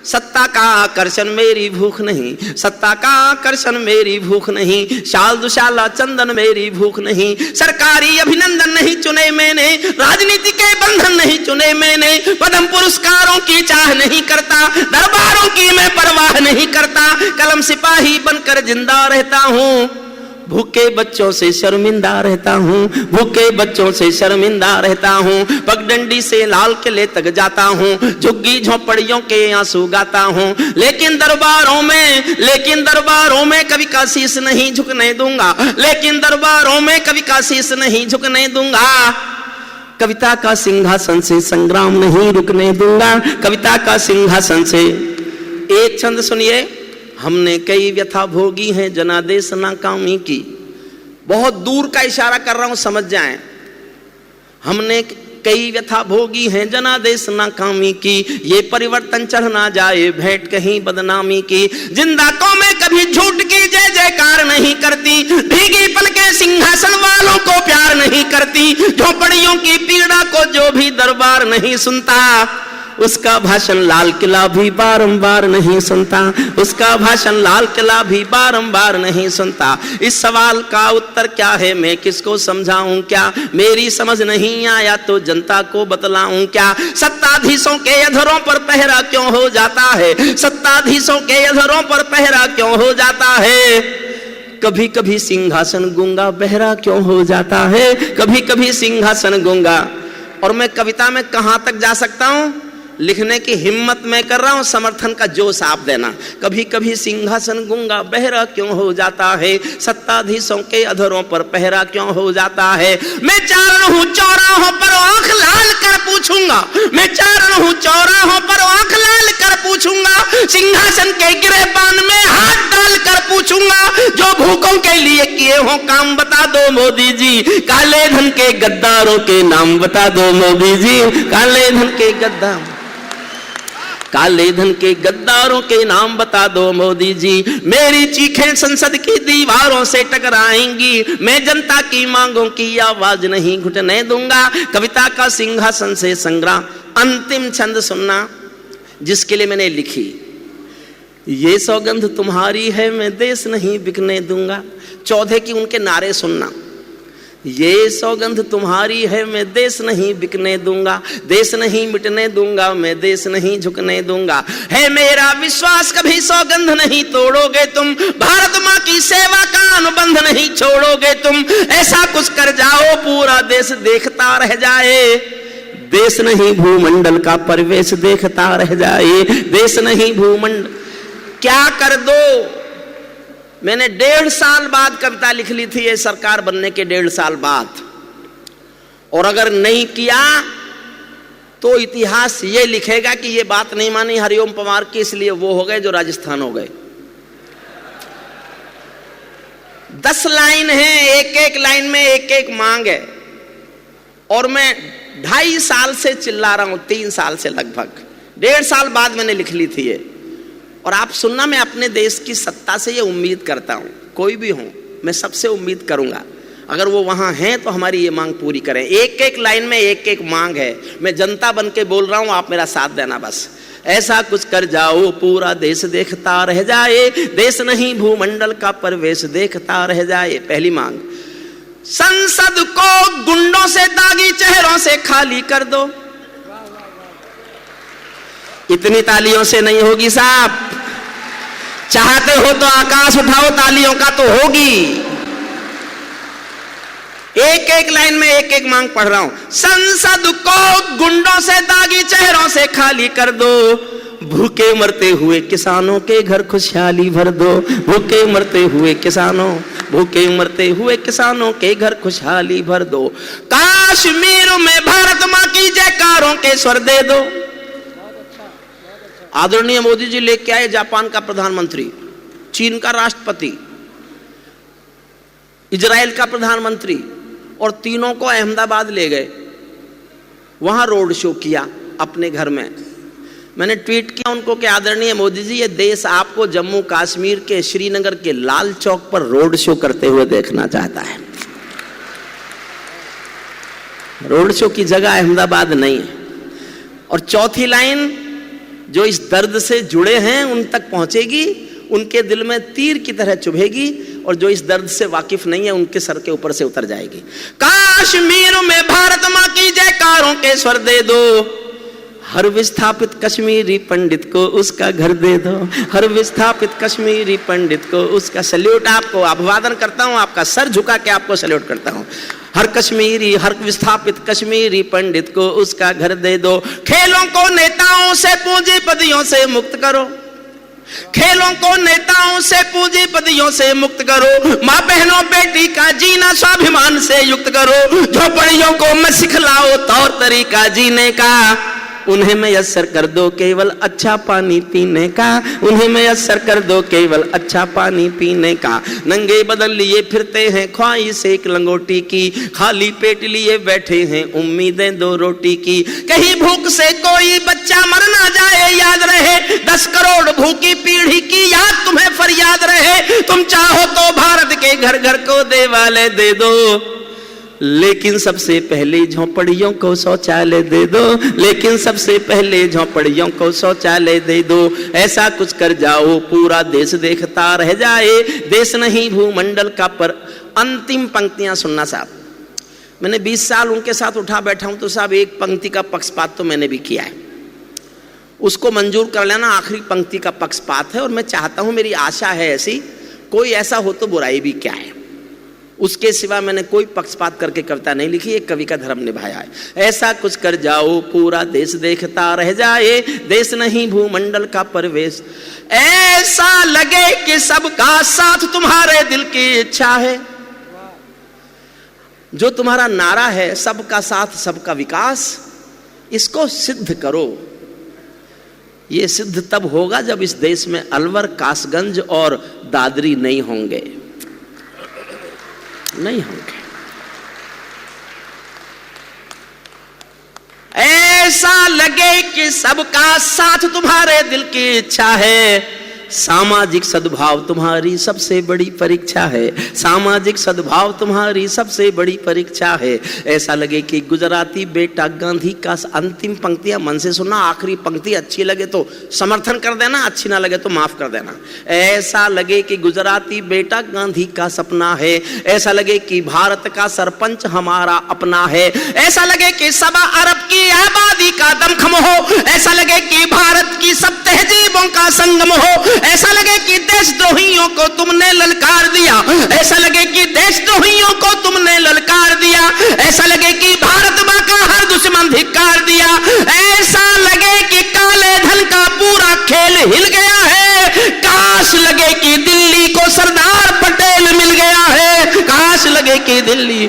सत्ता का आकर्षण मेरी भूख नहीं, सत्ता का आकर्षण मेरी भूख नहीं, शाल दुशाला चंदन मेरी भूख नहीं, सरकारी अभिनंदन नहीं चुने मैंने, राजनीति के बंधन नहीं चुने मैंने, पद्म पुरस्कारों की चाह नहीं करता, दरबारों की मैं परवाह नहीं करता, कलम सिपाही बनकर जिंदा रहता हूँ, भूखे बच्चों से शर्मिंदा रहता हूँ, भूखे बच्चों से शर्मिंदा रहता हूँ, पगडंडी से लाल किले तक जाता हूँ, झुग्गी झोपड़ियों के आंसू गाता हूँ, लेकिन दरबारों में कभी का शीश नहीं झुकने दूंगा, लेकिन दरबारों में कभी का शीश नहीं झुकने दूंगा, कविता का सिंहासन से संग्राम नहीं रुकने दूंगा, कविता का सिंहासन से। एक छंद सुनिए, हमने कई व्यथा भोगी हैं जनादेश नाकामी की, बहुत दूर का इशारा कर रहा हूं समझ जाएं, हमने कई व्यथा भोगी हैं जनादेश नाकामी की, ये परिवर्तन चढ़ ना जाए भेंट कहीं बदनामी की, जिंदा कौमें कभी झूठ की जय जयकार नहीं करती, भीगी पलके सिंहासन वालों को प्यार नहीं करती, झोपड़ियों की पीड़ा को जो भी दरबार नहीं सुनता, उसका भाषण लाल किला भी बारंबार नहीं सुनता, उसका भाषण लाल किला भी बारंबार नहीं सुनता। इस सवाल का उत्तर क्या है, मैं किसको समझाऊं क्या, मेरी समझ नहीं आया तो जनता को बतलाऊं क्या, सत्ताधीशों के अधरों पर पहरा क्यों हो जाता है, सत्ताधीशों के अधरों पर पहरा क्यों हो जाता है, कभी कभी सिंहासन गूंगा बहरा क्यों हो जाता है, कभी कभी सिंहासन गूंगा। और मैं कविता में कहां तक जा सकता हूं, लिखने की हिम्मत मैं कर रहा हूं, समर्थन का जोश आप देना। कभी कभी सिंहासन गूंगा बहरा क्यों हो जाता है, सत्ताधीशों के अधरों पर पहरा क्यों हो जाता है, मैं चारण हूं चौराहों पर आंख लाल कर पूछूंगा, मैं चारण हूं चौराहों पर आंख लाल कर पूछूंगा, सिंहासन के गिरेबान में हाथ डाल कर पूछूंगा, जो भूखों के लिए किए हो काम बता दो मोदी जी, काले धन के गद्दारों के नाम बता दो मोदी जी, काले धन के गद्दार, काले धन के गद्दारों के नाम बता दो मोदी जी, मेरी चीखें संसद की दीवारों से टकराएंगी, मैं जनता की मांगों की आवाज नहीं घुटने दूंगा, कविता का सिंहासन से संग्राम। अंतिम छंद सुनना जिसके लिए मैंने लिखी, ये सौगंध तुम्हारी है मैं देश नहीं बिकने दूंगा। चौधे की उनके नारे सुनना, ये सौगंध तुम्हारी है मैं देश नहीं बिकने दूंगा, देश नहीं मिटने दूंगा, मैं देश नहीं झुकने दूंगा, है मेरा विश्वास कभी सौगंध नहीं तोड़ोगे तुम, भारत माँ की सेवा का अनुबंध नहीं छोड़ोगे तुम, ऐसा कुछ कर जाओ पूरा देश देखता रह जाए, देश नहीं भूमंडल का परिवेश देखता रह जाए, देश नहीं भूमंडल। क्या कर दो, मैंने 1.5 साल बाद कविता लिख ली थी, ये सरकार बनने के 1.5 साल बाद, और अगर नहीं किया तो इतिहास ये लिखेगा कि ये बात नहीं मानी हरिओम पवार की, इसलिए वो हो गए जो राजस्थान हो गए। 10 लाइन है, एक एक लाइन में एक एक मांग है, और मैं 2.5 साल से चिल्ला रहा हूं, 3 साल से लगभग, 1.5 साल बाद मैंने लिख ली थी ये। और आप सुनना, मैं अपने देश की सत्ता से ये उम्मीद करता हूं, कोई भी हो मैं सबसे उम्मीद करूंगा अगर वो वहां हैं तो हमारी ये मांग पूरी करें। एक एक लाइन में एक एक मांग है, मैं जनता बन के बोल रहा हूं, आप मेरा साथ देना बस। ऐसा कुछ कर जाओ पूरा देश देखता रह जाए, देश नहीं भूमंडल का परिवेश देखता रह जाए। पहली मांग, संसद को गुंडों से दागी चेहरों से खाली कर दो। इतनी तालियों से नहीं होगी साहब, चाहते हो तो आकाश उठाओ, तालियों का तो होगी। एक एक लाइन में एक एक मांग पढ़ रहा हूं। संसद को गुंडों से दागी चेहरों से खाली कर दो, भूखे मरते हुए किसानों के घर खुशहाली भर दो, भूखे मरते हुए किसानों, भूखे मरते हुए किसानों के घर खुशहाली भर दो। कश्मीर में भारत मां की जयकारों के स्वर दे दो। आदरणीय मोदी जी लेके आए जापान का प्रधानमंत्री, चीन का राष्ट्रपति, इजराइल का प्रधानमंत्री, और तीनों को अहमदाबाद ले गए, वहां रोड शो किया अपने घर में। मैंने ट्वीट किया उनको कि आदरणीय मोदी जी, ये देश आपको जम्मू कश्मीर के श्रीनगर के लाल चौक पर रोड शो करते हुए देखना चाहता है। रोड शो की जगह अहमदाबाद नहीं है। और चौथी लाइन, जो इस दर्द से जुड़े हैं उन तक पहुंचेगी, उनके दिल में तीर की तरह चुभेगी, और जो इस दर्द से वाकिफ नहीं है उनके सर के ऊपर से उतर जाएगी। कश्मीर में भारत मां की जयकारों के स्वर दे दो, हर विस्थापित कश्मीरी पंडित को उसका घर दे दो, हर विस्थापित कश्मीरी पंडित को उसका। सल्यूट आपको, अभिवादन करता हूं, आपका सर झुका के आपको सल्यूट करता हूं। हर कश्मीरी, हर विस्थापित कश्मीरी पंडित को उसका घर दे दो। खेलों को नेताओं से पूंजीपतियों से मुक्त करो, खेलों को नेताओं से पूंजीपतियों से मुक्त करो। माँ बहनों बेटी का जीना स्वाभिमान से युक्त करो। झोपड़ियों को मत सिखलाओ तौर तरीका जीने का, उन्हें मयस्सर कर दो केवल अच्छा पानी पीने का, उन्हें मयस्सर कर दो केवल अच्छा पानी पीने का। नंगे बदन लिए फिरते हैं ख्वाहिश एक लंगोटी की, खाली पेट लिए बैठे हैं उम्मीदें 2 रोटी की। कहीं भूख से कोई बच्चा मर ना जाए याद रहे, 10 करोड़ भूखी पीढ़ी की याद तुम्हें फरियाद रहे। तुम चाहो तो भारत के घर घर को देवालय दे दो, लेकिन सबसे पहले झोंपड़ियों को शौचालय दे दो, लेकिन सबसे पहले झोंपड़ियों को शौचालय दे दो। ऐसा कुछ कर जाओ पूरा देश देखता रह जाए, देश नहीं भूमंडल का पर। अंतिम पंक्तियां सुनना साहब, मैंने 20 साल उनके साथ उठा बैठा हूं तो साहब एक पंक्ति का पक्षपात तो मैंने भी किया है, उसको मंजूर कर लेना। आखिरी पंक्ति का पक्षपात है और मैं चाहता हूं, मेरी आशा है ऐसी, कोई ऐसा हो तो बुराई भी क्या है। उसके सिवा मैंने कोई पक्षपात करके कविता नहीं लिखी, एक कवि का धर्म निभाया है। ऐसा कुछ कर जाओ पूरा देश देखता रह जाए, देश नहीं भूमंडल का परवेश। ऐसा लगे कि सबका साथ तुम्हारे दिल की इच्छा है। जो तुम्हारा नारा है सबका साथ सबका विकास, इसको सिद्ध करो। ये सिद्ध तब होगा जब इस देश में अलवर, कासगंज और दादरी नहीं होंगे, नहीं होंगे। ऐसा लगे कि सबका साथ तुम्हारे दिल की इच्छा है। सामाजिक सद्भाव तुम्हारी सबसे बड़ी परीक्षा है, सामाजिक सद्भाव तुम्हारी सबसे बड़ी परीक्षा है। ऐसा लगे कि गुजराती बेटा गांधी का। अंतिम पंक्तियां मन से सुनना, आखिरी पंक्ति अच्छी लगे तो समर्थन कर देना, अच्छी ना लगे तो माफ कर देना। ऐसा लगे कि गुजराती बेटा गांधी का सपना है, ऐसा लगे कि भारत का सरपंच हमारा अपना है। ऐसा लगे कि 1.25 अरब की आबादी का दमखम हो, ऐसा लगे कि भारत की सब तहजीबों का संगम हो। ऐसा लगे कि देशद्रोहियों को तुमने ललकार दिया, ऐसा लगे कि देशद्रोहियों को तुमने ललकार दिया। ऐसा लगे कि भारत मां का हर दुश्मन धिक्कार दिया। ऐसा लगे कि काले धन का पूरा खेल हिल गया है। काश लगे कि दिल्ली को सरदार पटेल मिल गया है, काश लगे कि दिल्ली